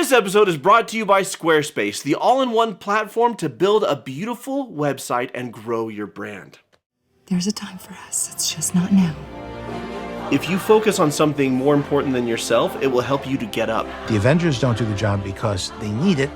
This episode is brought to you by Squarespace, the all-in-one platform to build a beautiful website and grow your brand. There's a time for us, it's just not now. If you focus on something more important than yourself, it will help you to get up. The Avengers don't do the job because they need it.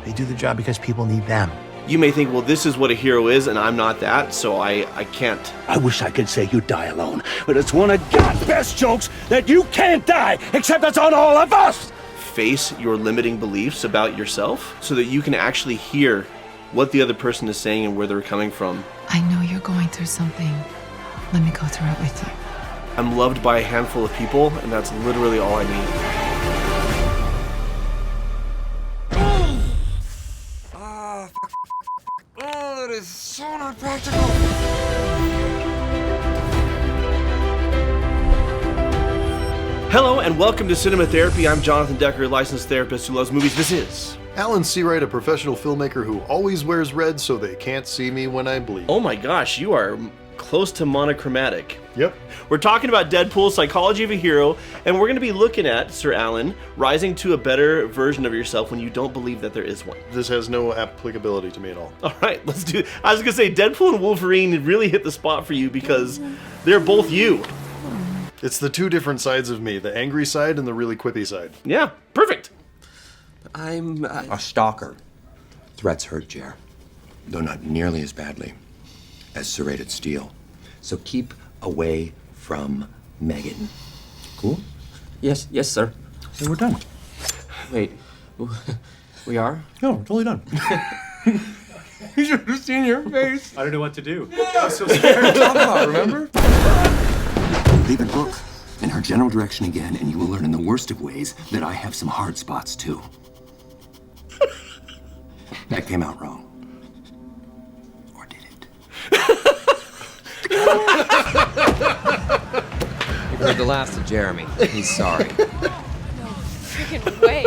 They do the job because people need them. You may think, well, this is what a hero is, and I'm not that, so I can't. I wish I could say you die alone, but it's one of God's best jokes that you can't die, except it's on all of us! Face your limiting beliefs about yourself so that you can actually hear what the other person is saying and where they're coming from. I know you're going through something. Let me go through it with you. I'm loved by a handful of people, and that's literally all I need. Oh, that is so not practical. Hello, and welcome to Cinema Therapy. I'm Jonathan Decker, licensed therapist who loves movies. This is Alan Seawright, a professional filmmaker who always wears red so they can't see me when I bleed. Oh my gosh, you are close to monochromatic. Yep. We're talking about Deadpool, Psychology of a Hero, and we're going to be looking at, Sir Alan, rising to a better version of yourself when you don't believe that there is one. This has no applicability to me at all. All right, let's do it. I was going to say, Deadpool and Wolverine really hit the spot for you because they're both you. It's the two different sides of me, the angry side and the really quippy side. Yeah, perfect. I'm A stalker. Threats hurt Jer, though not nearly as badly as serrated steel. So keep away from Megan. Cool? yes, sir. Then we're done. Wait, we are? No, we're totally done. You should have seen your face. I don't know what to do. Talk about, remember? Leave it look in her general direction again, and you will learn in the worst of ways that I have some hard spots too. That came out wrong. Or did it? You've heard the last of Jeremy. He's sorry. Freaking way.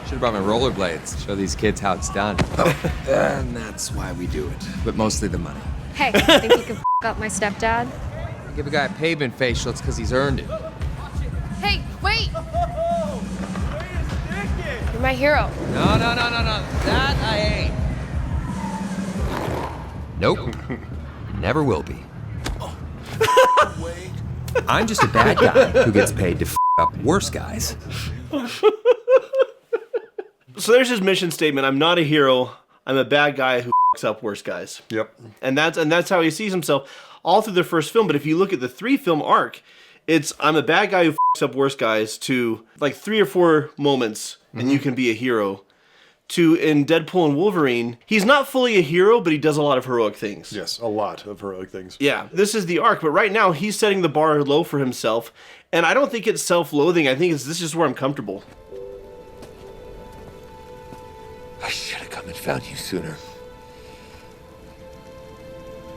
Should have brought my rollerblades. Show these kids how it's done. And that's why we do it. But mostly the money. Hey, think you can up my stepdad? I give a guy a pavement facial, it's because he's earned it. Hey, wait! You're my hero. No. That I ain't. Nope. Never will be. I'm just a bad guy who gets paid to up worse guys. So there's his mission statement. I'm not a hero. I'm a bad guy who f***s up worse guys. Yep. And that's how he sees himself all through the first film. But if you look at the 3-film arc, it's I'm a bad guy who f***s up worse guys to like 3 or 4 moments and you can be a hero. To in Deadpool and Wolverine, he's not fully a hero, but he does a lot of heroic things. Yes, a lot of heroic things. Yeah, this is the arc, but right now he's setting the bar low for himself, and I don't think it's self-loathing. I think this is just where I'm comfortable. I should have come and found you sooner.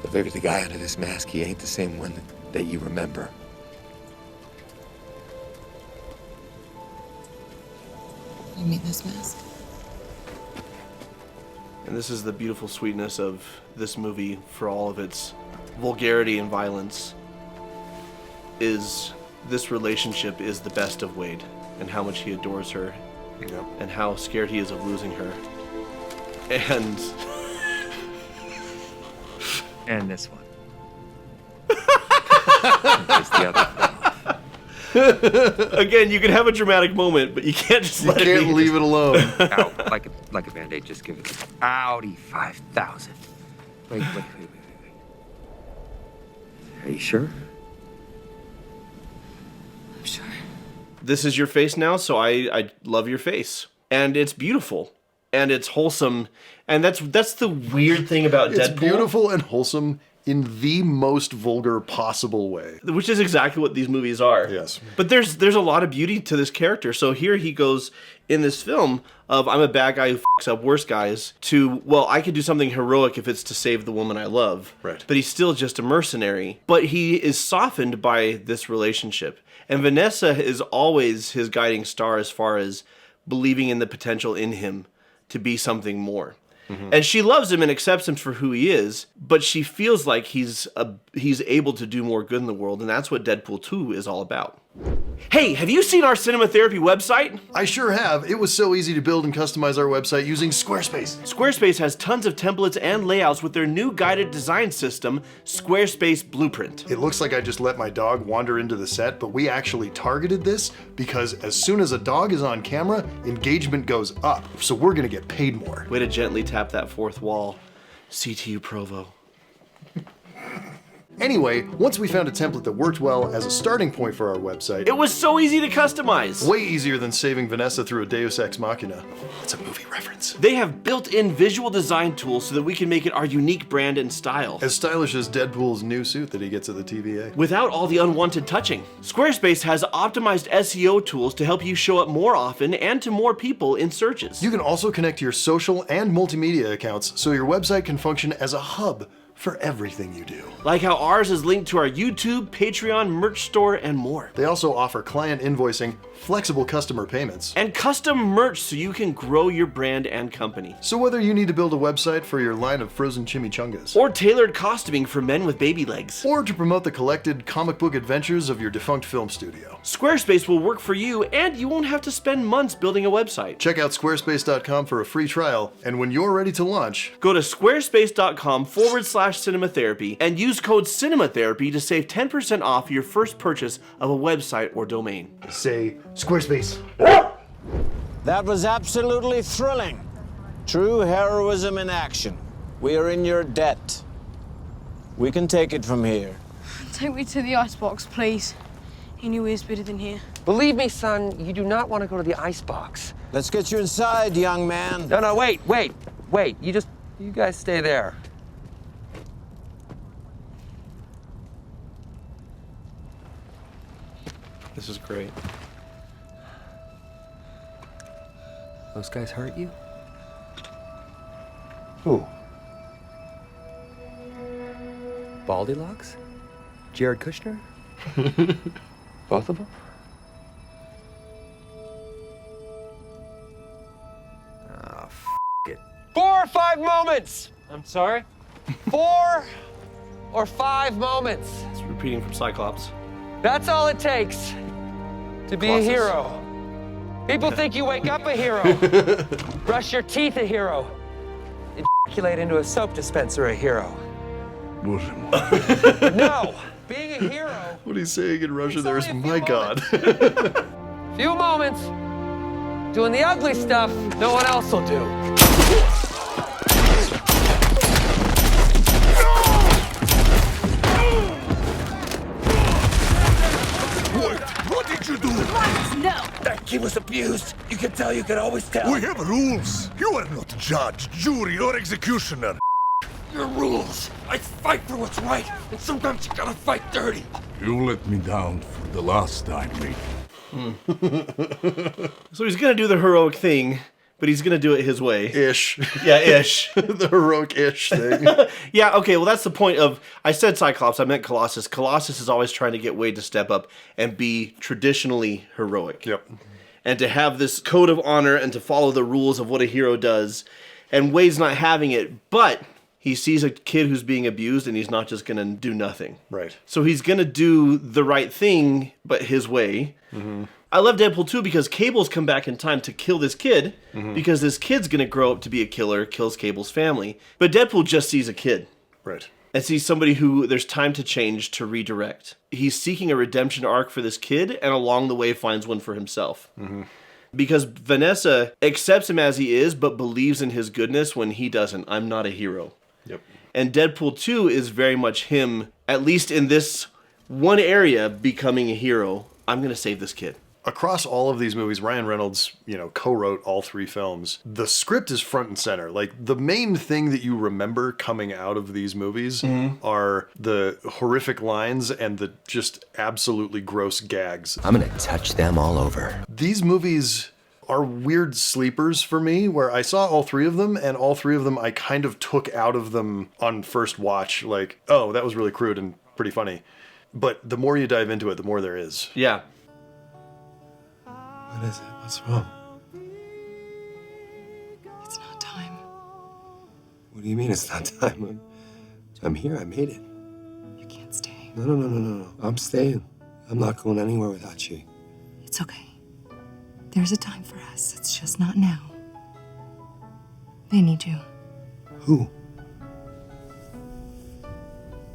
But maybe the guy under this mask, he ain't the same one that you remember. You mean this mask? And this is the beautiful sweetness of this movie for all of its vulgarity and violence. Is this relationship is the best of Wade, and how much he adores her, and how scared he is of losing her. And this one. It's the other. Again, you can have a dramatic moment, but you can't just You let it can't be. leave it alone. Ow, like a Band-Aid, just give it. Audi 5000. Wait. Are you sure? I'm sure. This is your face now, so I love your face. And it's beautiful. And it's wholesome. And that's the weird thing about It's Deadpool. beautiful and wholesome in the most vulgar possible way. Which is exactly what these movies are. Yes. But there's a lot of beauty to this character. So here he goes in this film of I'm a bad guy who f***s up worse guys to, well, I could do something heroic if it's to save the woman I love. Right. But he's still just a mercenary. But he is softened by this relationship. And Vanessa is always his guiding star as far as believing in the potential in him to be something more. And she loves him and accepts him for who he is, but she feels like he's able to do more good in the world, and that's what Deadpool 2 is all about. Hey, have you seen our Cinema Therapy website? I sure have. It was so easy to build and customize our website using Squarespace. Squarespace has tons of templates and layouts with their new guided design system, Squarespace Blueprint. It looks like I just let my dog wander into the set, but we actually targeted this because as soon as a dog is on camera, engagement goes up, so we're gonna get paid more. Way to gently tap that fourth wall. CTU Provo. Anyway, once we found a template that worked well as a starting point for our website, It was so easy to customize. way easier than saving Vanessa through a Deus Ex Machina. It's a movie reference. They have built-in visual design tools so that we can make it our unique brand and style. As stylish as Deadpool's new suit that he gets at the TVA. Without all the unwanted touching. Squarespace has optimized SEO tools to help you show up more often and to more people in searches. You can also connect your social and multimedia accounts so your website can function as a hub for everything you do. Like how ours is linked to our YouTube, Patreon, merch store, and more. They also offer client invoicing, flexible customer payments, And custom merch so you can grow your brand and company. so whether you need to build a website for your line of frozen chimichangas, Or tailored costuming for men with baby legs. or to promote the collected comic book adventures of your defunct film studio. Squarespace will work for you, and you won't have to spend months building a website. Check out squarespace.com for a free trial, and when you're ready to launch, Go to squarespace.com/cinematherapy and use code cinematherapy to save 10% off your first purchase of a website or domain. say Squarespace. That was absolutely thrilling. True heroism in action. We are in your debt. We can take it from here. Take me to the icebox, please. Anywhere's better than here. Believe me, son, you do not want to go to the icebox. Let's get you inside, young man. No, wait. You guys stay there. This is great. Those guys hurt you? Who? Baldylocks? Jared Kushner? Both of them? Oh, it. 4 or 5 moments! I'm sorry? 4 or 5 moments. It's repeating from Cyclops. That's all it takes to be Colossus. a hero. People think you wake up a hero, brush your teeth a hero, ejaculate into a soap dispenser a hero. But no, being a hero. What he's saying in Russia there is, only a few my God. Few moments doing the ugly stuff no one else will do. What did you do? No! That kid was abused. You can tell, you can always tell. We have rules. You are not judge, jury, or executioner. Your rules. I fight for what's right, and sometimes you gotta fight dirty. You let me down for the last time, mate. So he's gonna do the heroic thing, but he's gonna do it his way. Ish. Yeah, ish. The heroic-ish thing. Yeah, okay, well that's the point of, I said Cyclops, I meant Colossus. Colossus is always trying to get Wade to step up and be traditionally heroic. Yep. And to have this code of honor and to follow the rules of what a hero does. And Wade's not having it, but he sees a kid who's being abused and he's not just gonna do nothing. Right. So he's gonna do the right thing, but his way. Mm-hmm. I love Deadpool 2 because Cable's come back in time to kill this kid, because this kid's gonna grow up to be a killer, kills Cable's family. But Deadpool just sees a kid. Right. And sees somebody who there's time to change, to redirect. He's seeking a redemption arc for this kid, and along the way finds one for himself. Because Vanessa accepts him as he is, but believes in his goodness when he doesn't. I'm not a hero. Yep. And Deadpool 2 is very much him, at least in this one area, becoming a hero. I'm gonna save this kid. Across all of these movies, Ryan Reynolds, co-wrote all 3 films. The script is front and center. Like, the main thing that you remember coming out of these movies are the horrific lines and the just absolutely gross gags. I'm gonna touch them all over. These movies are weird sleepers for me, where I saw all 3 of them, and all 3 of them I kind of took out of them on first watch. Like, oh, that was really crude and pretty funny. But the more you dive into it, the more there is. Yeah. What is it? What's wrong? It's not time. What do you mean it's not time? I'm here. I made it. You can't stay. No. I'm staying. I'm not going anywhere without you. It's okay. There's a time for us. It's just not now. They need you. Who?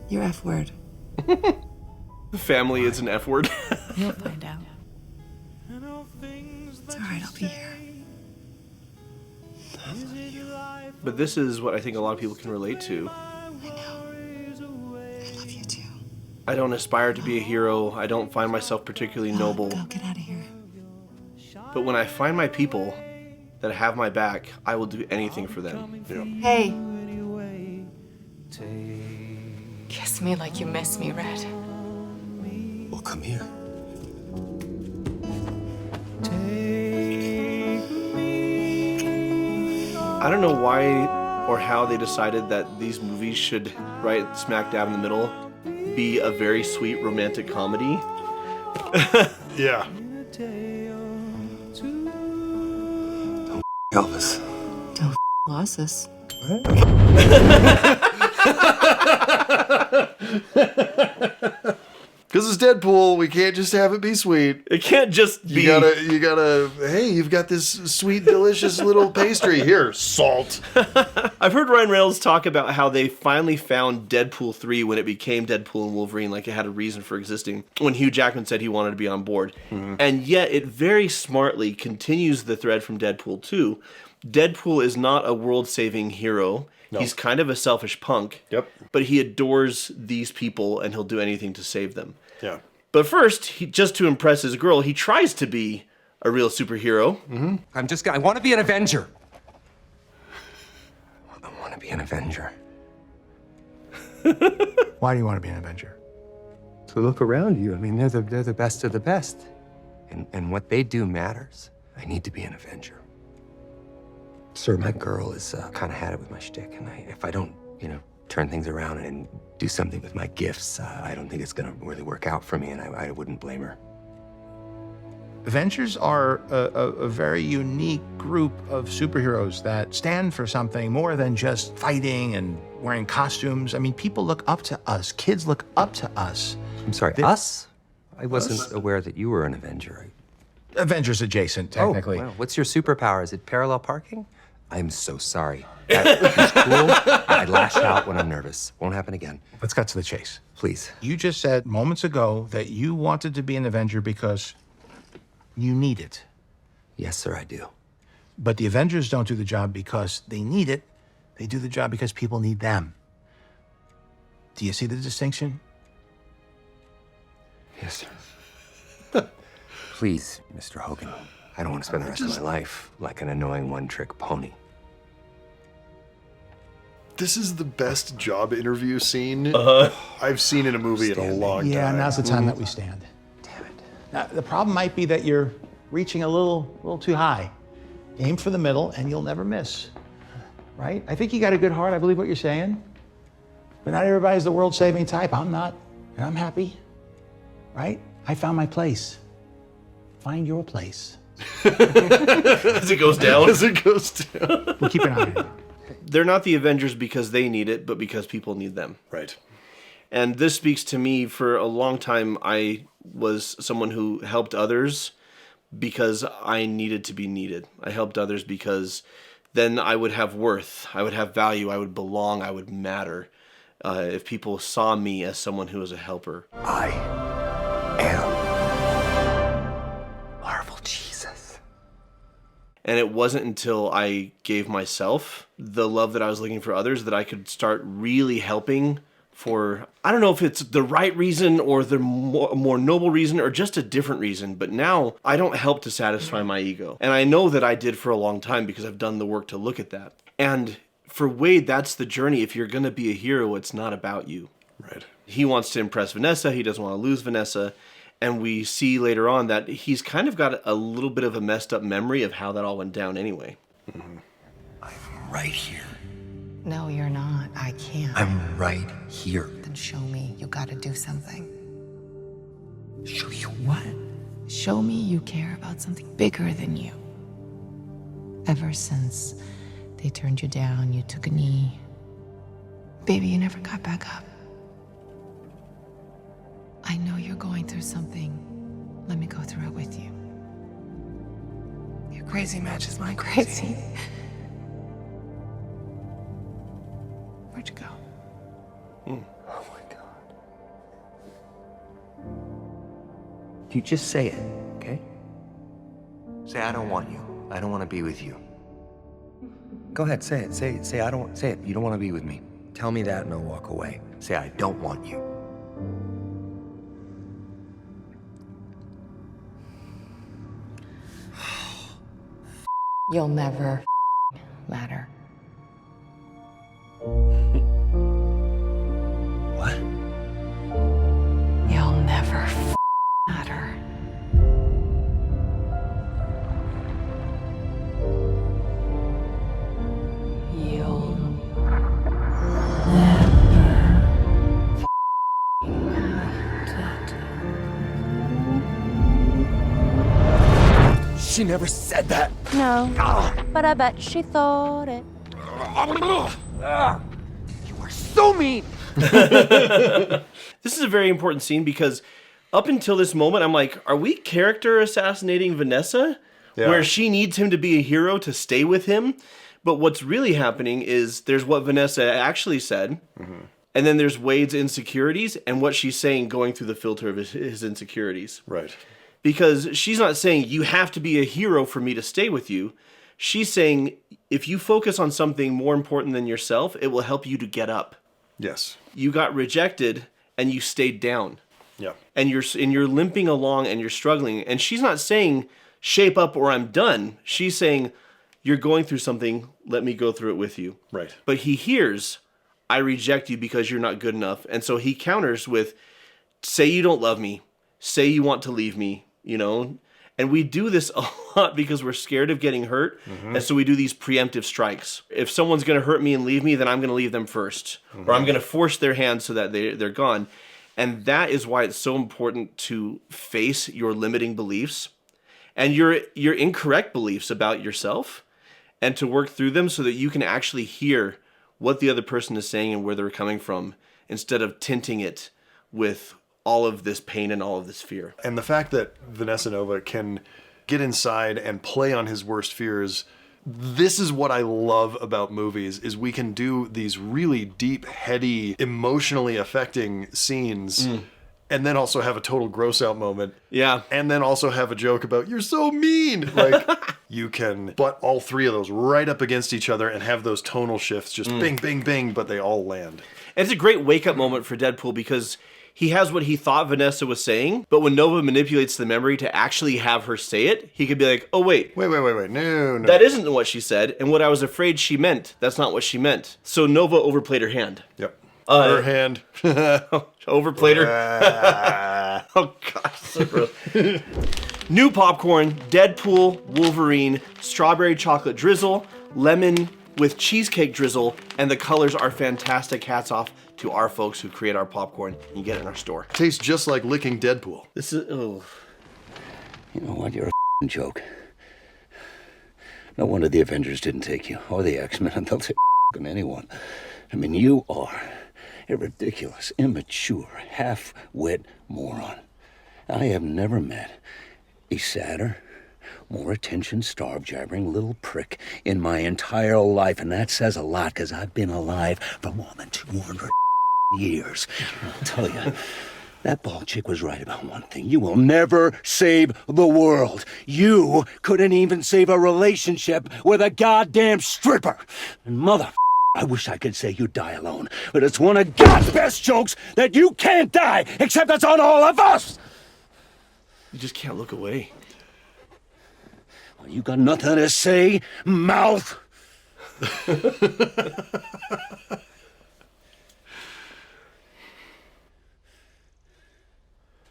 Your F word. Family is an F word. You'll find out. It's all right, I'll be here. But this is what I think a lot of people can relate to. I know. I love you too. I don't aspire to be a hero. I don't find myself particularly noble. Go, get out of here. But when I find my people that have my back, I will do anything for them. Yeah. Hey. Kiss me like you miss me, Red. Well, come here. I don't know why or how they decided that these movies should, right smack dab in the middle, be a very sweet romantic comedy. Yeah. Don't Elvis. Don't loss us. Because it's Deadpool, we can't just have it be sweet. It can't just be. You gotta, hey, you've got this sweet, delicious little pastry. Here, salt. I've heard Ryan Reynolds talk about how they finally found Deadpool 3 when it became Deadpool and Wolverine, like it had a reason for existing, when Hugh Jackman said he wanted to be on board. Mm-hmm. And yet it very smartly continues the thread from Deadpool 2. Deadpool is not a world-saving hero. No. He's kind of a selfish punk. Yep. But he adores these people and he'll do anything to save them. Yeah. But first, just to impress his girl, he tries to be a real superhero. Mm-hmm. I want to be an Avenger. I want to be an Avenger. Why do you want to be an Avenger? So look around you. I mean, they're the best of the best. And what they do matters. I need to be an Avenger. Sir, my girl is kind of had it with my shtick, and if I don't, turn things around and do something with my gifts, I don't think it's gonna really work out for me, and I wouldn't blame her. Avengers are a very unique group of superheroes that stand for something more than just fighting and wearing costumes. I mean, people look up to us. Kids look up to us. I'm sorry, us? I wasn't aware that you were an Avenger. Avengers adjacent, technically. Oh, wow. What's your superpower? Is it parallel parking? I'm so sorry. That is cool. I lash out when I'm nervous. Won't happen again. Let's cut to the chase. Please. You just said moments ago that you wanted to be an Avenger because you need it. Yes, sir, I do. But the Avengers don't do the job because they need it. They do the job because people need them. Do you see the distinction? Yes, sir. Please, Mr. Hogan. I don't want to spend the rest of my life like an annoying one-trick pony. This is the best job interview scene I've seen in a movie in a long time. Yeah, now's the time that we stand. Damn it. Now, the problem might be that you're reaching a little too high. Aim for the middle and you'll never miss, right? I think you got a good heart, I believe what you're saying. But not everybody's the world-saving type. I'm not, and I'm happy, right? I found my place. Find your place. As it goes down. As it goes down. We'll keep an eye on it. They're not the Avengers because they need it, but because people need them. Right. And this speaks to me. For a long time, I was someone who helped others because I needed to be needed. I helped others because then I would have worth, I would have value, I would belong, I would matter. If people saw me as someone who was a helper. I am Marvel Jesus. And it wasn't until I gave myself the love that I was looking for others that I could start really helping for, I don't know if it's the right reason or the more noble reason or just a different reason, but now I don't help to satisfy my ego. And I know that I did for a long time because I've done the work to look at that. And for Wade, that's the journey. If you're going to be a hero, it's not about you. Right. He wants to impress Vanessa. He doesn't want to lose Vanessa. And we see later on that he's kind of got a little bit of a messed up memory of how that all went down anyway. Mm-hmm. I'm right here. No, you're not. I can't. I'm right here. Then show me. You gotta do something. Show you what? Show me you care about something bigger than you. Ever since they turned you down, you took a knee, Baby, you never got back up. I know you're going through something. Let me go through it with you. Your crazy matches my crazy. Where'd you go? Oh my God. You just say it, okay? Say, I don't want you. I don't want to be with you. Go ahead, say it. Say, I don't, say it. You don't want to be with me. Tell me that and I'll walk away. Say, I don't want you. You'll never matter. What? You'll never matter. You'll She never said that. No, but I bet she thought it. You are so mean. This is a very important scene because up until this moment, I'm like, are we character assassinating Vanessa? Yeah. Where she needs him to be a hero to stay with him. But what's really happening is there's what Vanessa actually said. And then there's Wade's insecurities and what she's saying going through the filter of his insecurities. Right. Because she's not saying you have to be a hero for me to stay with you. She's saying if you focus on something more important than yourself, it will help you to get up. Yes. You got rejected and you stayed down. Yeah. And you're limping along and you're struggling. And she's not saying shape up or I'm done. She's saying you're going through something, let me go through it with you. Right. But he hears I reject you because you're not good enough. And so he counters with say you don't love me, say you want to leave me. You know, and we do this a lot because we're scared of getting hurt. And so we do these preemptive strikes. If someone's going to hurt me and leave me, then I'm going to leave them first. Or I'm going to force their hand so that they're gone. And that is why it's so important to face your limiting beliefs and your incorrect beliefs about yourself and to work through them so that you can actually hear what the other person is saying and where they're coming from instead of tinting it with all of this pain and all of this fear. And the fact that Vanessa Nova can get inside and play on his worst fears, this is what I love about movies, is we can do these really deep, heady, emotionally affecting scenes and then also have a total gross out moment. Yeah. And then also have a joke about, you're so mean. Like, you can butt all three of those right up against each other and have those tonal shifts just bing, bing, bing, but they all land. And it's a great wake-up moment for Deadpool because he has what he thought Vanessa was saying, but when Nova manipulates the memory to actually have her say it, he could be like, oh, wait. Wait, no. That isn't what she said, and what I was afraid she meant, that's not what she meant. So Nova overplayed her hand. Yep. Her hand. Overplayed her. Oh, gosh. So gross. New popcorn, Deadpool, Wolverine, strawberry chocolate drizzle, lemon with cheesecake drizzle, and the colors are fantastic. Hats off to our folks who create our popcorn. You get it in our store. Tastes just like licking Deadpool. This is, oh. You know what? You're a joke. No wonder the Avengers didn't take you, or the X-Men, and they'll take anyone. I mean, you are a ridiculous, immature, half-wit moron. I have never met a sadder, more attention-starved, jabbering little prick in my entire life, and that says a lot, because I've been alive for more than 200 years. I'll tell you, that bald chick was right about one thing. You will never save the world. You couldn't even save a relationship with a goddamn stripper. And mother, I wish I could say you die alone, but it's one of God's best jokes that you can't die, except that's on all of us. You just can't look away. Well, you got nothing to say, mouth?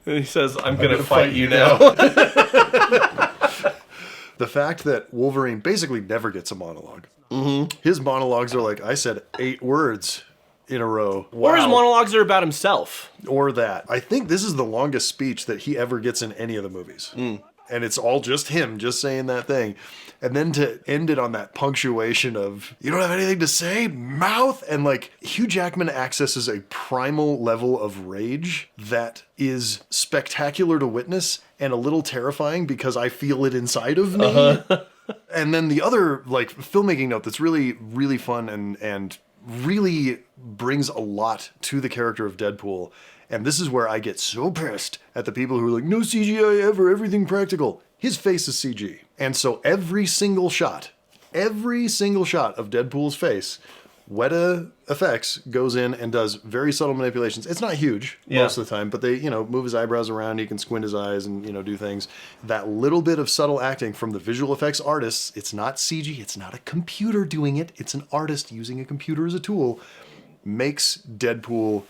And he says, I'm gonna fight you now. The fact that Wolverine basically never gets a monologue. His monologues are like, I said 8 words in a row. Or his monologues are about himself. Or that. I think this is the longest speech that he ever gets in any of the movies. And it's all just him just saying that thing. And then to end it on that punctuation of, you don't have anything to say, mouth? And like, Hugh Jackman accesses a primal level of rage that is spectacular to witness and a little terrifying because I feel it inside of me. And then the other like filmmaking note that's really, really fun and really brings a lot to the character of Deadpool. And this is where I get so pissed at the people who are like, no CGI ever, everything practical. His face is CG. And so every single shot of Deadpool's face, Weta Effects goes in and does very subtle manipulations. It's not huge most of the time, but they, move his eyebrows around. He can squint his eyes and, do things. That little bit of subtle acting from the visual effects artists, it's not CG, it's not a computer doing it, it's an artist using a computer as a tool, makes Deadpool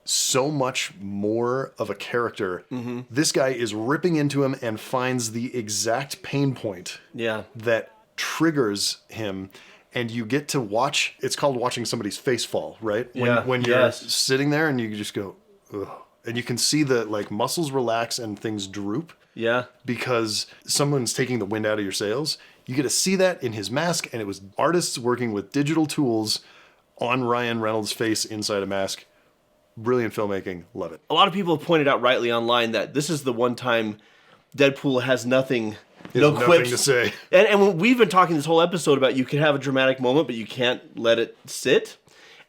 so much more of a character. This guy is ripping into him and finds the exact pain point that triggers him. And you get to watch, it's called watching somebody's face fall, right? When you're sitting there and you just go, ugh. And you can see the like muscles relax and things droop. Yeah. Because someone's taking the wind out of your sails. You get to see that in his mask, and it was artists working with digital tools on Ryan Reynolds' face inside a mask. Brilliant filmmaking. Love it. A lot of people have pointed out rightly online that this is the one time Deadpool has nothing, nothing to say. And we've been talking this whole episode about you can have a dramatic moment, but you can't let it sit.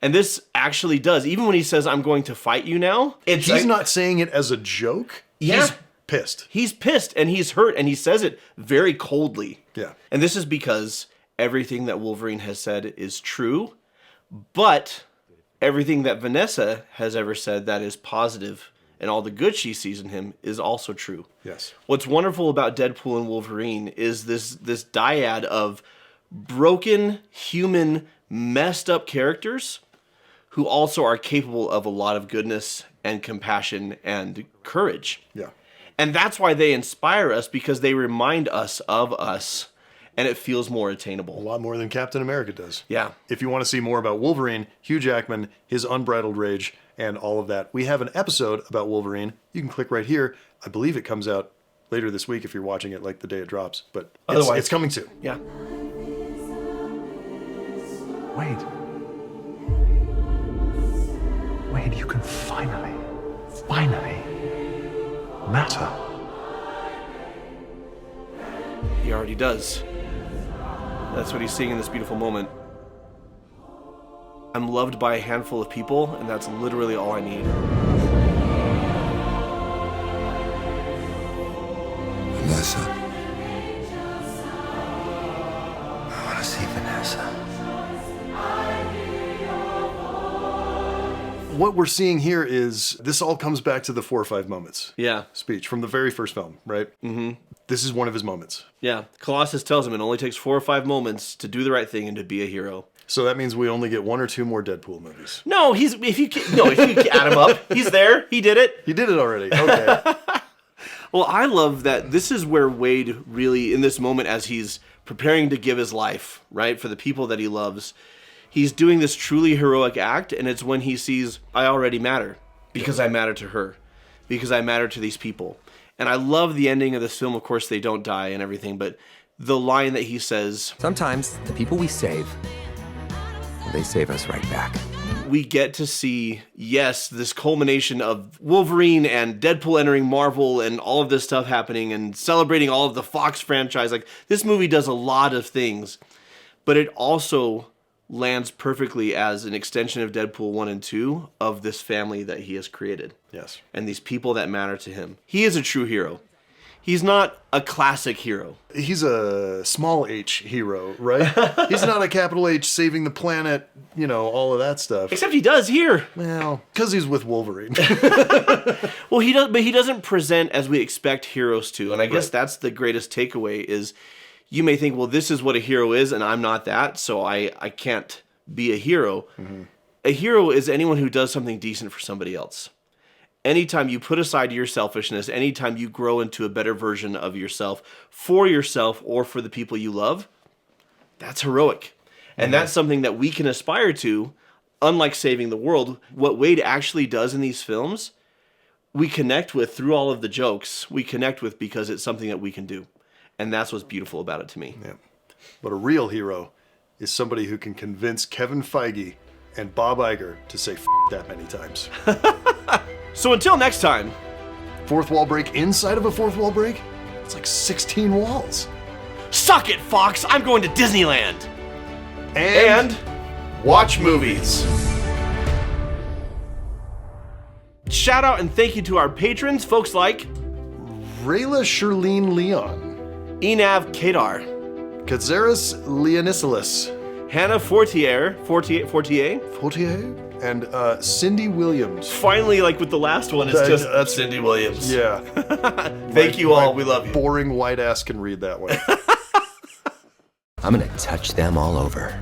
And this actually does. Even when he says, I'm going to fight you now. He's not saying it as a joke. Yeah. He's pissed. He's pissed and he's hurt, and he says it very coldly. Yeah. And this is because everything that Wolverine has said is true, but everything that Vanessa has ever said that is positive and all the good she sees in him is also true. Yes. What's wonderful about Deadpool and Wolverine is this dyad of broken, human, messed up characters who also are capable of a lot of goodness and compassion and courage. Yeah. And that's why they inspire us, because they remind us of us. And it feels more attainable. A lot more than Captain America does. Yeah. If you want to see more about Wolverine, Hugh Jackman, his unbridled rage, and all of that, we have an episode about Wolverine. You can click right here. I believe it comes out later this week if you're watching it like the day it drops. But it's coming soon. Yeah. Wade, you can finally matter. He already does. That's what he's seeing in this beautiful moment. I'm loved by a handful of people, and that's literally all I need. Vanessa. I want to see Vanessa. What we're seeing here is this all comes back to the 4 or 5 moments speech from the very first film, right? Mm-hmm. This is one of his moments. Yeah. Colossus tells him it only takes 4 or 5 moments to do the right thing and to be a hero. So that means we only get 1 or 2 more Deadpool movies. No, if you add him up, he's there. He did it. He did it already. Okay. Well, I love that this is where Wade really, in this moment, as he's preparing to give his life, right, for the people that he loves, he's doing this truly heroic act, and it's when he sees, I already matter, because I matter to her, because I matter to these people. And I love the ending of this film. Of course, they don't die and everything, but the line that he says, sometimes the people we save, they save us right back. We get to see, yes, this culmination of Wolverine and Deadpool entering Marvel and all of this stuff happening and celebrating all of the Fox franchise. Like, this movie does a lot of things, but it also lands perfectly as an extension of Deadpool 1 and 2 of this family that he has created. Yes. And these people that matter to him. He is a true hero. He's not a classic hero. He's a small h hero, right? He's not a capital H saving the planet, all of that stuff. Except he does here. Well, because he's with Wolverine. Well, he does, but he doesn't present as we expect heroes to. And I guess that's the greatest takeaway is you may think, well, this is what a hero is, and I'm not that, so I can't be a hero. Mm-hmm. A hero is anyone who does something decent for somebody else. Anytime you put aside your selfishness, anytime you grow into a better version of yourself for yourself or for the people you love, that's heroic. And that's something that we can aspire to, unlike saving the world. What Wade actually does in these films we connect with through all of the jokes, we connect with because it's something that we can do. And that's what's beautiful about it to me. Yeah. But a real hero is somebody who can convince Kevin Feige and Bob Iger to say F that many times. So until next time. Fourth wall break inside of a fourth wall break? It's like 16 walls. Suck it, Fox! I'm going to Disneyland! And watch movies. Shout out and thank you to our patrons, folks like Rayla Shirlene Leon, Enav Kadar, Kazaris Leonisilis, Hannah Fortier, and Cindy Williams. Finally, like with the last one, it's that's Cindy Williams. Yeah. Thank you all. We love you. Boring white ass can read that one. I'm gonna touch them all over.